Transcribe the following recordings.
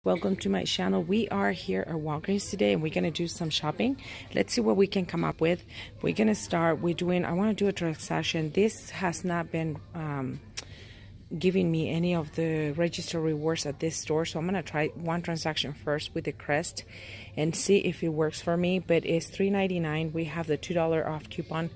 Welcome to my channel. We are here at Walgreens today and we're going to do some shopping. Let's see what we can come up with. We're going to start with I want to do a transaction. This has not been giving me any of the register rewards at this store, so I'm going to try one transaction first with the Crest and see if it works for me. But it's $3.99. We have the $2 off coupon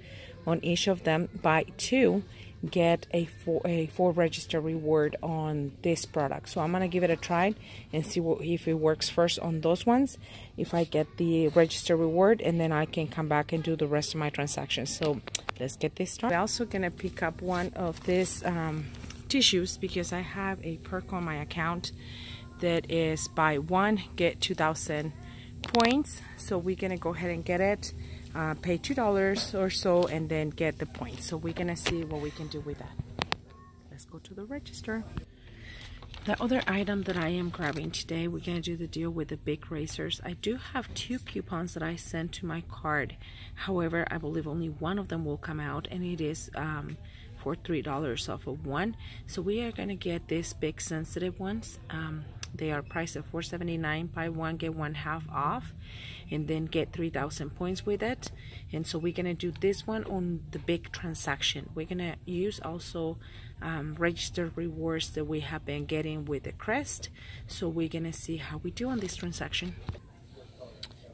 on each of them. Buy two, get a four register reward on this product. So I'm gonna give it a try and see if it works first on those ones, if I get the register reward, and then I can come back and do the rest of my transactions. So let's get this started. I'm also gonna pick up one of these tissues because I have a perk on my account that is buy one get 2,000 points. So we're gonna go ahead and get it. Pay $2 or so and then get the points. So we're gonna see what we can do with that. Let's go to the register. The other item that I am grabbing today, we're gonna do the deal with the big razors. I do have two coupons that I sent to my card. However, I believe only one of them will come out, and it is for $3 off of one. So we are gonna get these big sensitive ones. They are priced at $4.79. Buy one get one half off, and then get 3,000 points with it. And so we're gonna do this one on the big transaction. We're gonna use also registered rewards that we have been getting with the Crest. So we're gonna see how we do on this transaction.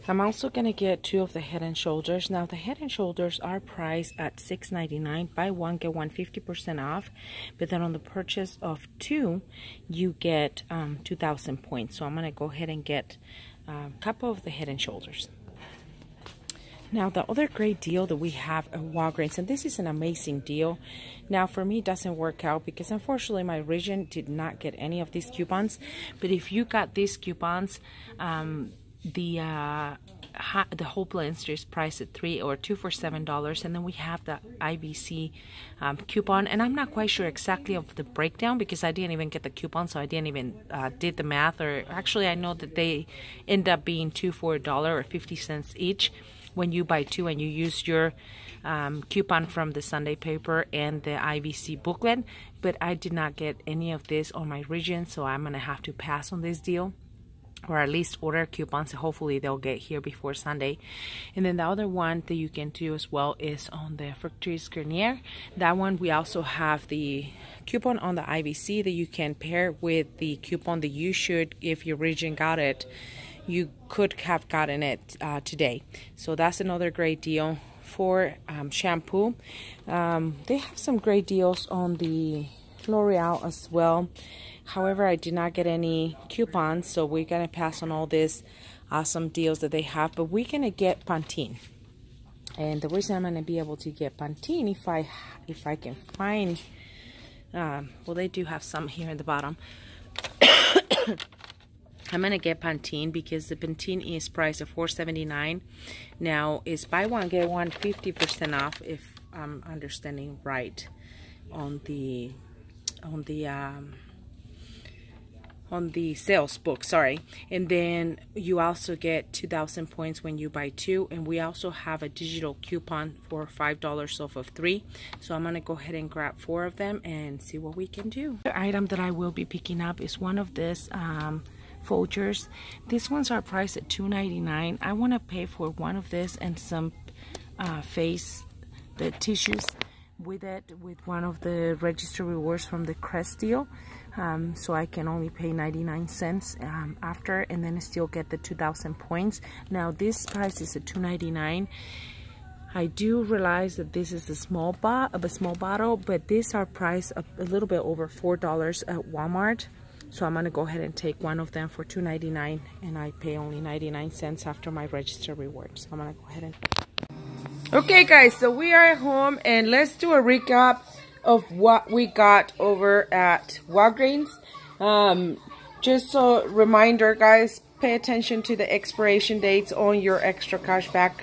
I'm also gonna get two of the Head and Shoulders. Now the Head and Shoulders are priced at $6.99. Buy one get one 50% off, but then on the purchase of two you get 2,000 points. So I'm gonna go ahead and get a couple of the Head and Shoulders. Now the other great deal that we have at Walgreens, and this is an amazing deal. Now for me it doesn't work out because unfortunately my region did not get any of these coupons, but if you got these coupons, the whole blend is priced at two for $7, and then we have the IBC coupon, and I'm not quite sure exactly of the breakdown because I didn't even get the coupon, so I didn't even did the math. Or actually I know that they end up being two for $1 or 50 cents each when you buy two and you use your coupon from the Sunday paper and the IBC booklet. But I did not get any of this on my region, so I'm gonna have to pass on this deal, or at least order coupons. Hopefully they'll get here before Sunday. And then the other one that you can do as well is on the Fructis Garnier. That one we also have the coupon on the IBC that you can pair with the coupon that you should, if your region got it, you could have gotten it today. So that's another great deal. For shampoo, they have some great deals on the L'Oreal as well. However, I did not get any coupons, so we're gonna pass on all these awesome deals that they have. But we're gonna get Pantene, and the reason I'm gonna be able to get Pantene, if I can find, well, they do have some here at the bottom. I'm gonna get Pantene because the Pantene is priced at $4.79. Now it's buy one get one 50% off, if I'm understanding right on the sales book, sorry. And then you also get 2,000 points when you buy two, and we also have a digital coupon for $5 off of three. So I'm gonna go ahead and grab four of them and see what we can do. The item that I will be picking up is one of this Folgers. These ones are priced at $2.99. I want to pay for one of this and some the tissues with it, with one of the register rewards from the Crest deal. So I can only pay 99 cents after, and then still get the 2,000 points. Now this price is at $2.99. I do realize that this is a small bottle, but these are priced a little bit over $4 at Walmart. So I'm gonna go ahead and take one of them for $2.99, and I pay only 99 cents after my register reward. So I'm gonna go ahead and... Okay guys, so we are at home, and let's do a recap of what we got over at Walgreens. Just a reminder guys, pay attention to the expiration dates on your extra cashback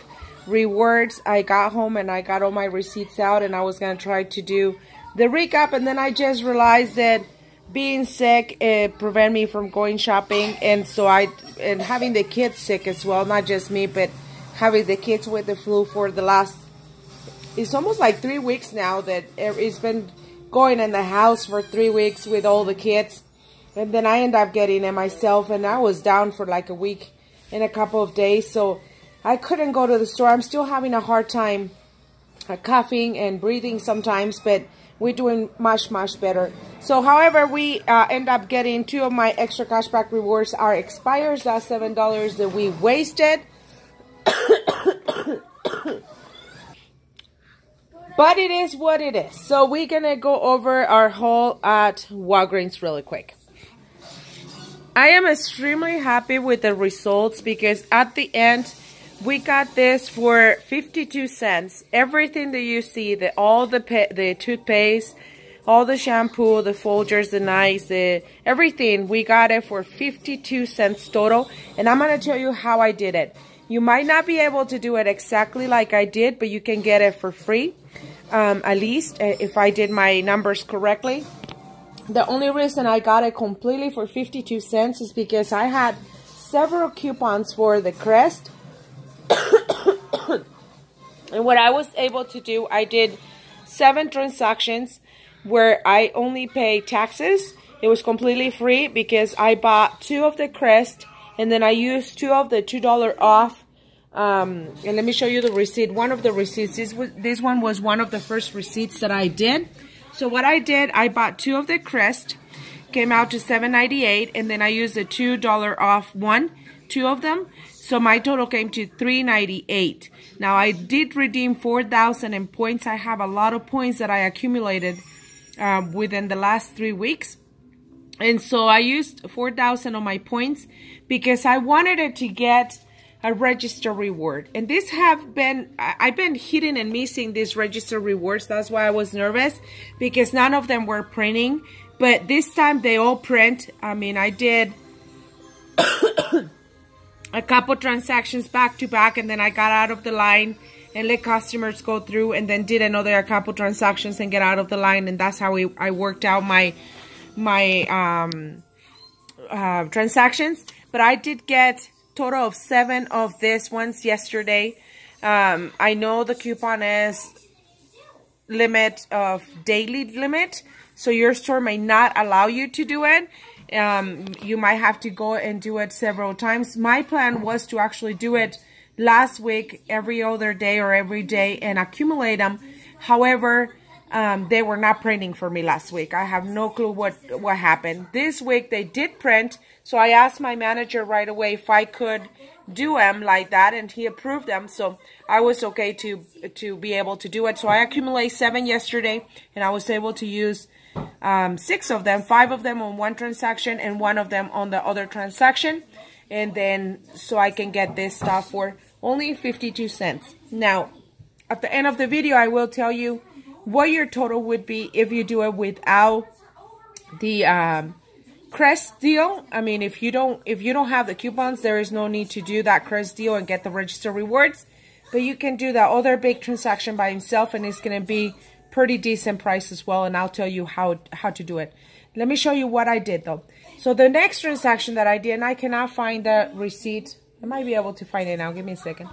rewards. I got home and I got all my receipts out, and I was gonna try to do the recap, and then I just realized that being sick prevent me from going shopping, and so and having the kids sick as well, not just me, but having the kids with the flu for the last, it's almost like 3 weeks now that it's been going in the house for 3 weeks with all the kids. And then I ended up getting it myself, and I was down for like a week and a couple of days, so I couldn't go to the store. I'm still having a hard time coughing and breathing sometimes, but we're doing much better. So however, we end up getting 2 of my extra cashback rewards are expires. That's $7 that we wasted. But it is what it is. So we're gonna go over our haul at Walgreens really quick. I am extremely happy with the results because at the end we got this for 52 cents. Everything that you see, all the toothpaste, all the shampoo, the Folgers, the knives, everything, we got it for 52 cents total. And I'm going to tell you how I did it. You might not be able to do it exactly like I did, but you can get it for free, at least, if I did my numbers correctly. The only reason I got it completely for 52 cents is because I had several coupons for the Crest. And what I was able to do, I did 7 transactions where I only pay taxes. It was completely free because I bought 2 of the Crest, and then I used 2 of the $2 off. And let me show you the receipt. One of the receipts, this one was one of the first receipts that I did. So what I did, I bought 2 of the Crest, came out to $7.98, and then I used the $2 off 2 of them. So my total came to $3.98. Now I did redeem 4,000 in points. I have a lot of points that I accumulated within the last 3 weeks. And so I used 4,000 of my points because I wanted it to get a register reward. And this I've been hitting and missing these register rewards. That's why I was nervous, because none of them were printing. But this time they all print. I mean, I did a couple transactions back to back, and then I got out of the line and let customers go through, and then did a couple transactions and get out of the line. And that's how I worked out my transactions. But I did get total of 7 of these ones yesterday. I know the coupon is limit of daily limit, so your store may not allow you to do it. You might have to go and do it several times. My plan was to actually do it last week, every other day or every day, and accumulate them. However, they were not printing for me last week. I have no clue what happened. This week they did print, so I asked my manager right away if I could do them like that, and he approved them. So I was okay to be able to do it. So I accumulated 7 yesterday, and I was able to use 6 of them, 5 of them on one transaction and 1 of them on the other transaction. And then so I can get this stuff for only 52 cents. Now, at the end of the video, I will tell you what your total would be if you do it without the Crest deal. I mean, if you don't have the coupons, there is no need to do that Crest deal and get the register rewards. But you can do that other big transaction by himself, and it's going to be pretty decent price as well, and I'll tell you how to do it. Let me show you what I did though. So the next transaction that I did, and I cannot find the receipt. I might be able to find it now. Give me a second.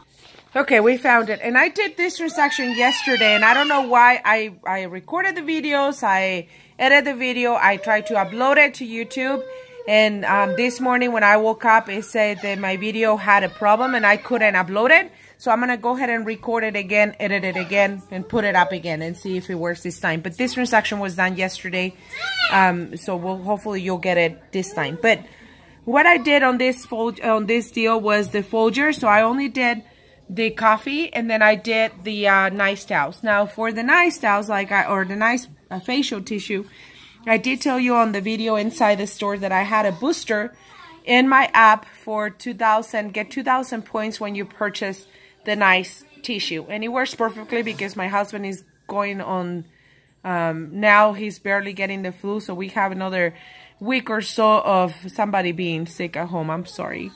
Okay, we found it. And I did this transaction yesterday, and I don't know why. I recorded the videos, I edited the video, I tried to upload it to YouTube, and this morning when I woke up, it said that my video had a problem and I couldn't upload it. So I'm going to go ahead and record it again, edit it again, and put it up again and see if it works this time. But this transaction was done yesterday, so hopefully you'll get it this time. But what I did on this deal was the Folger. So I only did the coffee, and then I did the nice towels. Now for the nice towels, or the nice facial tissue, I did tell you on the video inside the store that I had a booster in my app for 2,000. Get 2,000 points when you purchase the nice tissue, and it works perfectly because my husband is going on now he's barely getting the flu, so we have another week or so of somebody being sick at home. I'm sorry.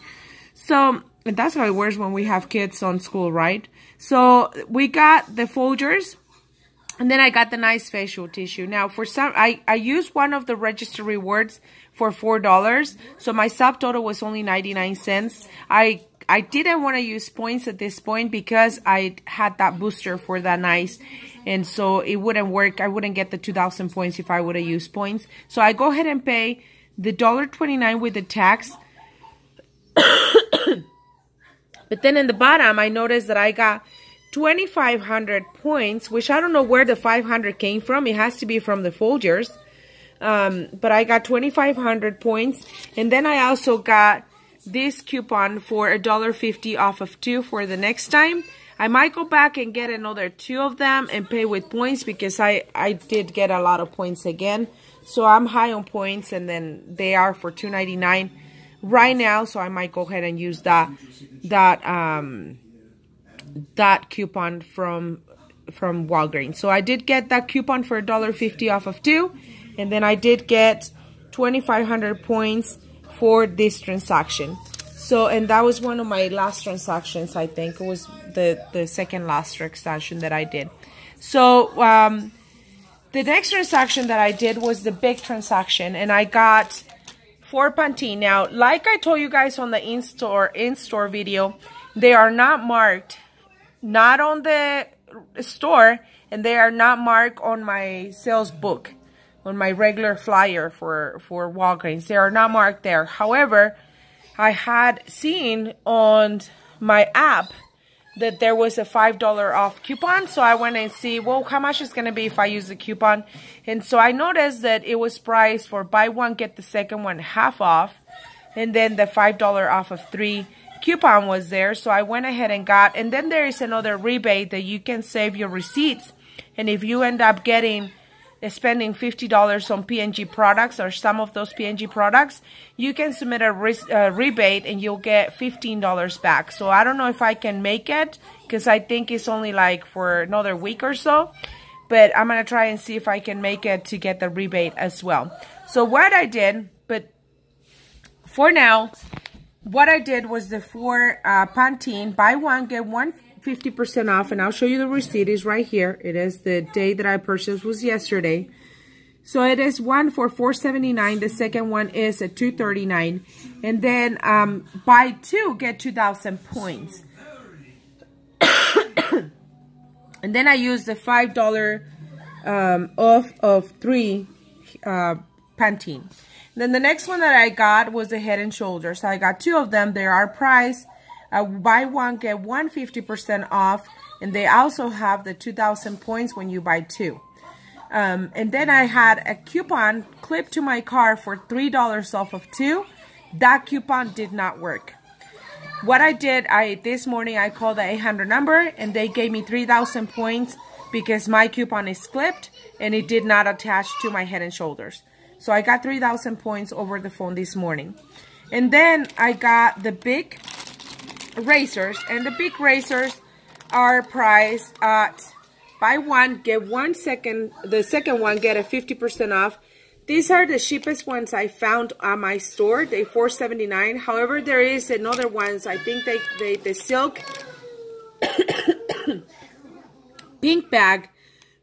So and that's how it works when we have kids on school, right? So we got the Folgers, and then I got the nice facial tissue. Now for some, I used one of the register rewards for $4, so my subtotal was only 99 cents. I didn't want to use points at this point because I had that booster for that nice, and so it wouldn't work. I wouldn't get the 2,000 points if I would have used points. So I go ahead and pay the $1.29 with the tax. But then in the bottom, I noticed that I got 2,500 points, which I don't know where the 500 came from. It has to be from the Folgers. But I got 2,500 points. And then I also got this coupon for $1.50 off of 2 for the next time. I might go back and get another 2 of them and pay with points, because I did get a lot of points again. So I'm high on points, and then they are for $2.99 right now. So I might go ahead and use that coupon from Walgreens. So I did get that coupon for $1.50 off of 2, and then I did get 2,500 points for this transaction. So, and that was one of my last transactions. I think it was the second last transaction that I did. So the next transaction that I did was the big transaction, and I got 4 Pantene. Now, like I told you guys on the in-store video, they are not marked, not on the store, and they are not marked on my sales book, on my regular flyer for Walgreens. They are not marked there. However, I had seen on my app that there was a $5 off coupon. So I went and see, well, how much is going to be if I use the coupon? And so I noticed that it was priced for buy one, get the second one half off. And then the $5 off of 3 coupon was there. So I went ahead and got, and then there is another rebate that you can save your receipts. And if you end up spending $50 on P&G products, or some of those P&G products, you can submit a rebate and you'll get $15 back. So I don't know if I can make it, because I think it's only like for another week or so. But I'm going to try and see if I can make it to get the rebate as well. So what I did, but for now, what I did was the 4 Pantene, buy one, get one 50% off, and I'll show you the receipt. Is right here. It is the day that I purchased, was yesterday. So it is one for $4.79. The second one is at $2.39, and then buy 2 get 2,000 points. And then I used the $5 off of 3 Pantene. Then the next one that I got was the Head and Shoulders. So I got 2 of them. They are priced buy one, get one 50% off. And they also have the 2,000 points when you buy 2. And then I had a coupon clipped to my car for $3 off of 2. That coupon did not work. What I did, this morning I called the 800 number, and they gave me 3,000 points because my coupon is clipped and it did not attach to my Head and Shoulders. So I got 3,000 points over the phone this morning. And then I got the big razors, and the big razors are priced at buy one, get one second, the second one get a 50% off. These are the cheapest ones I found on my store. They're $4.79. However, there is another ones. I think the silk pink bag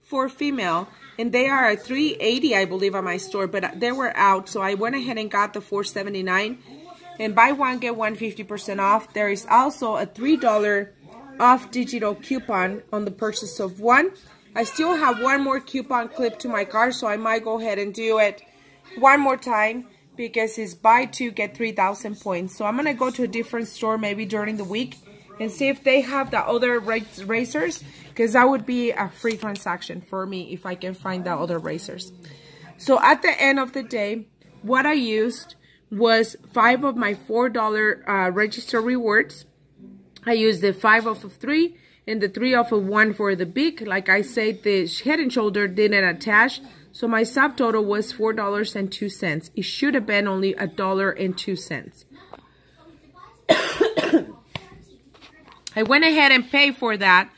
for female, and they are at $3.80, I believe, on my store, but they were out, so I went ahead and got the $4.79. And buy one, get one 50% off. There is also a $3 off digital coupon on the purchase of 1. I still have one more coupon clipped to my car, so I might go ahead and do it one more time, because it's buy 2, get 3,000 points. So I'm going to go to a different store maybe during the week and see if they have the other razors, because that would be a free transaction for me if I can find the other razors. So at the end of the day, what I used was 5 of my $4 register rewards. I used the 5 off of 3 and the 3 off of 1 for the big. Like I said, the Head and Shoulder didn't attach, so my subtotal was $4.02. It should have been only $1.02. I went ahead and paid for that,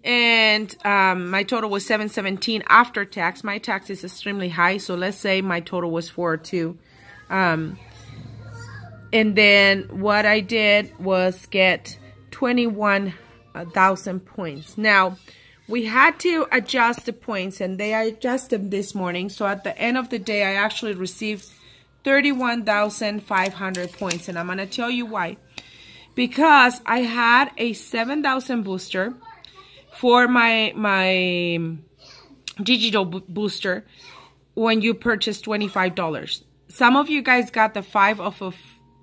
and my total was $7.17 after tax. My tax is extremely high, so let's say my total was $4.02. And then what I did was get 21,000 points. Now, we had to adjust the points, and they adjusted them this morning. So at the end of the day, I actually received 31,500 points, and I'm going to tell you why. Because I had a 7,000 booster for my digital booster when you purchase $25. some of you guys got the 5 off of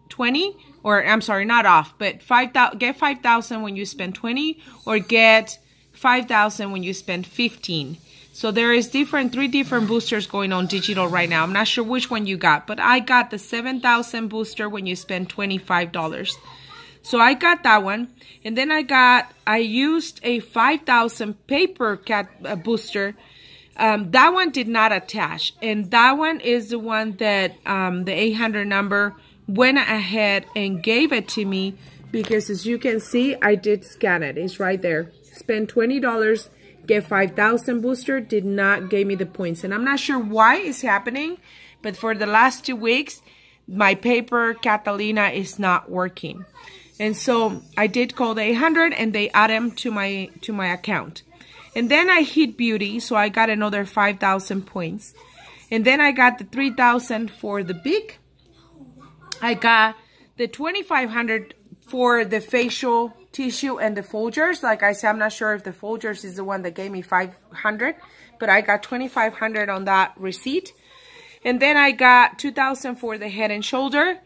20, or I'm sorry, not off, but 5,000. Get 5,000 when you spend 20, or get 5,000 when you spend 15. So there is 3 different boosters going on digital right now. I'm not sure which one you got, but I got the 7,000 booster when you spend $25. So I got that one. And then I used a 5,000 paper booster. That one did not attach. And that one is the one that the 800 number went ahead and gave it to me, because as you can see, I did scan it. It's right there. Spend $20, get 5,000 booster, did not give me the points. And I'm not sure why it's happening, but for the last 2 weeks, my paper Catalina is not working. And so I did call the 800 and they add them to my account. And then I hit beauty, so I got another 5,000 points. And then I got the 3,000 for the big. I got the 2,500 for the facial tissue and the Folgers. Like I said, I'm not sure if the Folgers is the one that gave me 500, but I got 2,500 on that receipt. And then I got 2,000 for the Head and Shoulder.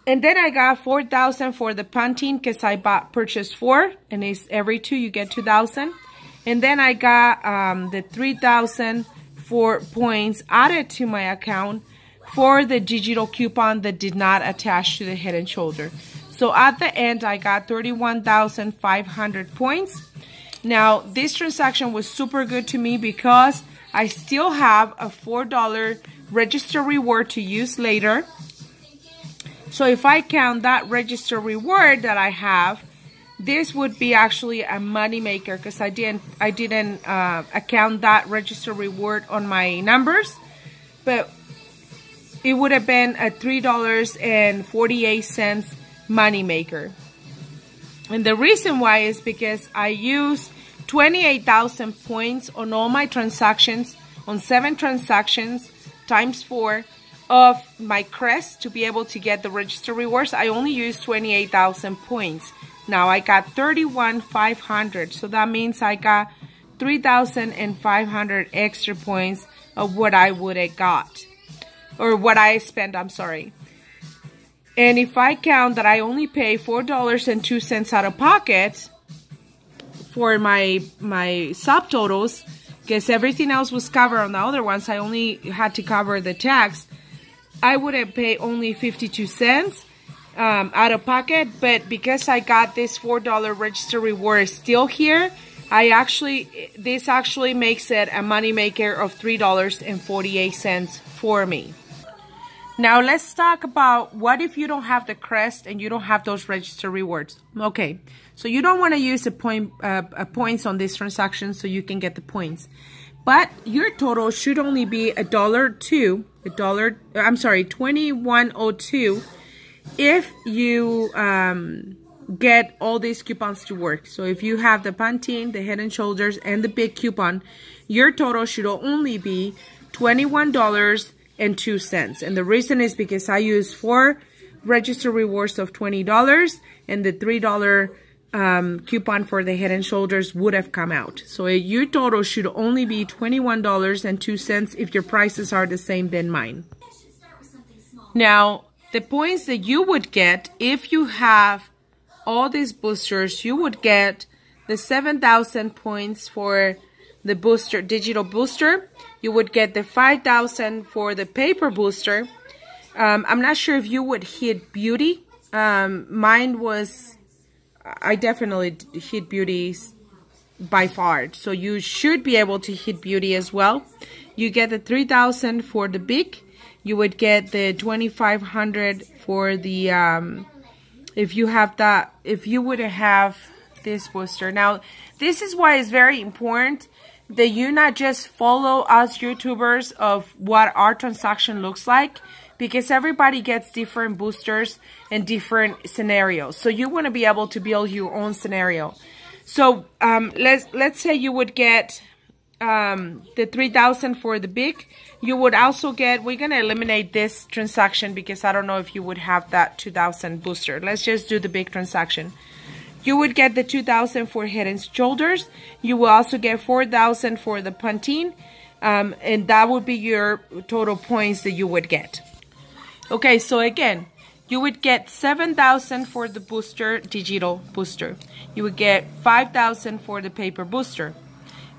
And then I got 4,000 for the Pantene, because I purchased 4, and it's every 2 you get 2,000. And then I got the 3,000 for points added to my account for the digital coupon that did not attach to the Head and Shoulder. So at the end, I got 31,500 points. Now, this transaction was super good to me because I still have a $4 register reward to use later. So if I count that register reward that I have, this would be actually a money maker, because I didn't account that register reward on my numbers, but it would have been a $3.48 money maker. And the reason why is because I used 28,000 points on all my transactions, on 7 transactions times 4 of my crest to be able to get the register rewards. I only used 28,000 points. Now I got 31,500, so that means I got 3,500 extra points of what I would have got, or what I spent, I'm sorry. And if I count that I only pay $4.02 out of pocket for my subtotals, because everything else was covered on the other ones, I only had to cover the tax, I would have paid only 52 cents out of pocket. But because I got this $4 register reward still here, this actually makes it a money maker of $3.48 for me. Now let's talk about what if you don't have the crest and you don't have those register rewards. Okay, so you don't want to use points on this transaction so you can get the points. But your total should only be $21.02 if you get all these coupons to work. So if you have the Pantene, the Head and Shoulders, and the big coupon, your total should only be $21.02. And the reason is because I used 4 register rewards of $20, and the $3 coupon for the Head and Shoulders would have come out. So your total should only be $21.02 if your prices are the same than mine. Now, the points that you would get if you have all these boosters, you would get the 7,000 points for the booster, digital booster. You would get the 5,000 for the paper booster. I'm not sure if you would hit beauty. Mine was, I definitely hit beauty by far. So you should be able to hit beauty as well. You get the 3,000 for the big. You would get the 2,500 for the, if you have that, if you would have this booster. Now, this is why it's very important that you not just follow us YouTubers of what our transaction looks like, because everybody gets different boosters and different scenarios. So you want to be able to build your own scenario. So let's say you would get the 3,000 for the big. You would also get, we're going to eliminate this transaction because I don't know if you would have that 2,000 booster. Let's just do the big transaction. You would get the 2,000 for Head and Shoulders. You will also get 4,000 for the Pantene. And that would be your total points that you would get. Okay, so again, you would get 7,000 for the booster, digital booster. You would get 5,000 for the paper booster.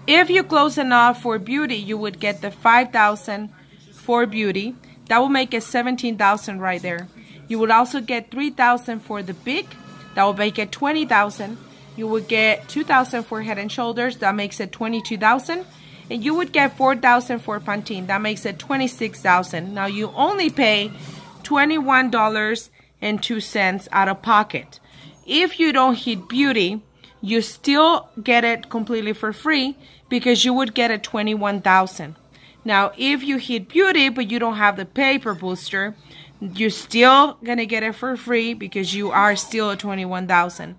If you close enough for beauty, you would get the 5,000 for beauty. That will make it 17,000 right there. You would also get 3,000 for the big. That will make it 20,000. You would get 2,000 for Head and Shoulders. That makes it 22,000. And you would get 4,000 for Pantene. That makes it 26,000. Now you only pay $21.02 out of pocket. If you don't hit beauty, you still get it completely for free because you would get a 21,000. Now, if you hit beauty but you don't have the paper booster, you're still gonna get it for free because you are still at 21,000.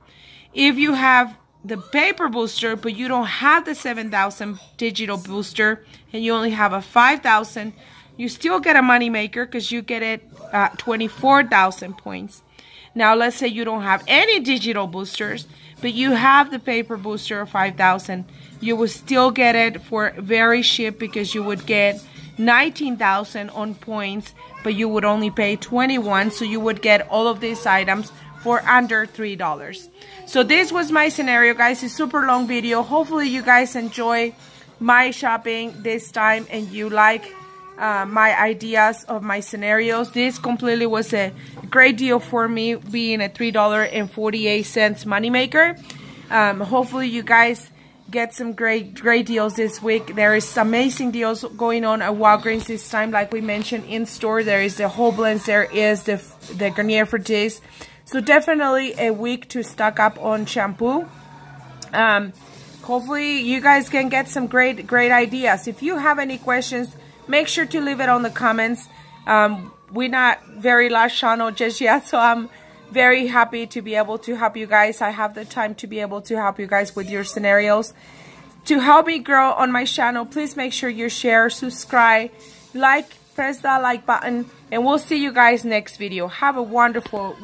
If you have the paper booster but you don't have the 7,000 digital booster and you only have a 5,000, you still get a money maker because you get it 24,000 points. Now, let's say you don't have any digital boosters, but you have the paper booster of 5,000. You will still get it for very cheap because you would get 19,000 on points, but you would only pay 21. So you would get all of these items for under $3. So this was my scenario, guys. It's a super long video. Hopefully you guys enjoy my shopping this time and you like my ideas of my scenarios. This completely was a great deal for me, being a $3.48 moneymaker. Hopefully you guys get some great deals this week. There is amazing deals going on at Walgreens this time, like we mentioned in store. There is the whole blends, there is the Garnier Fructis. So definitely a week to stock up on shampoo. Hopefully you guys can get some great ideas. If you have any questions, make sure to leave it on the comments. We're not very large channel just yet, so I'm very happy to be able to help you guys. I have the time to be able to help you guys with your scenarios. To help me grow on my channel, please make sure you share, subscribe, like, press that like button, and we'll see you guys next video. Have a wonderful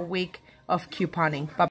week of couponing. Bye.